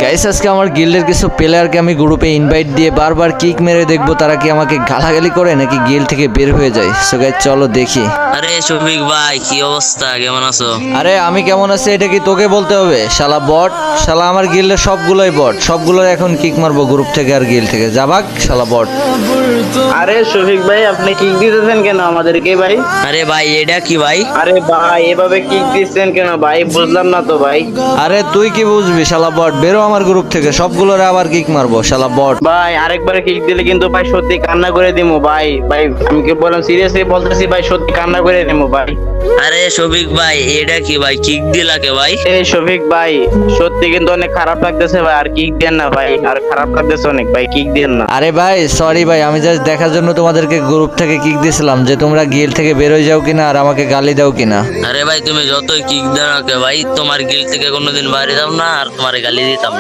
Guys আজকে আমার গিল্ডের কিছু প্লেয়ারকে আমি গ্রুপে ইনভাইট দিয়ে বারবার কিক মেরে দেখবো তারা কি আমাকে গালাগালি করে নাকি গিল্ড থেকে বের হয়ে যায়। সো গাইস চলো দেখি। আরে শফিক ভাই কি অবস্থা, কেমন আছো? আরে আমি কেমন আছি এটা কি তোকে বলতে হবে? শালা বট, শালা আমার গিল্ডের সবগুলোই বট, সবগুলোর এখন কিক মারবো গ্রুপ থেকে আর গিল্ড থেকে। যা ভাগ শালা বট। আরে শফিক ভাই আপনি কিক দিতেছেন কেন আমাদেরকে ভাই? আরে ভাই এটা কি ভাই? আরে ভাই এভাবে কিক দিচ্ছেন কেন ভাই? বুঝলাম না তো ভাই। আরে তুই কি বুঝবি শালা বট, বেরো আমার গ্রুপ থেকে, সবগুলোরে আবার কিক মারবো শালা বট। ভাই আরেকবার কিক দিলে কিন্তু ভাই সত্যি কান্না করে দিমু ভাই। ভাই আমি কি বললাম, সিরিয়াসলি বলতেছি ভাই, সত্যি কান্না করে দিমু ভাই। আরে শফিক ভাই এটা কি ভাই, কিক দিলাকে ভাই? এই শফিক ভাই সত্যি কিন্তু অনেক খারাপ লাগতেছে ভাই, আর কিক দেন না ভাই, আর খারাপ লাগতেছে অনেক ভাই, কিক দেন না। আরে ভাই সরি ভাই, আমি জাস্ট দেখার জন্য তোমাদেরকে গ্রুপ থেকে কিক দিয়েছিলাম যে তোমরা গিল্ড থেকে বের হয়ে যাও কিনা আর আমাকে গালি দাও কিনা। আরে ভাই তুমি যতই কিক দাও না কে ভাই, তোমার গিল থেকে কোনোদিন বাইরে যাও না আর তোমার গালি দিতাম।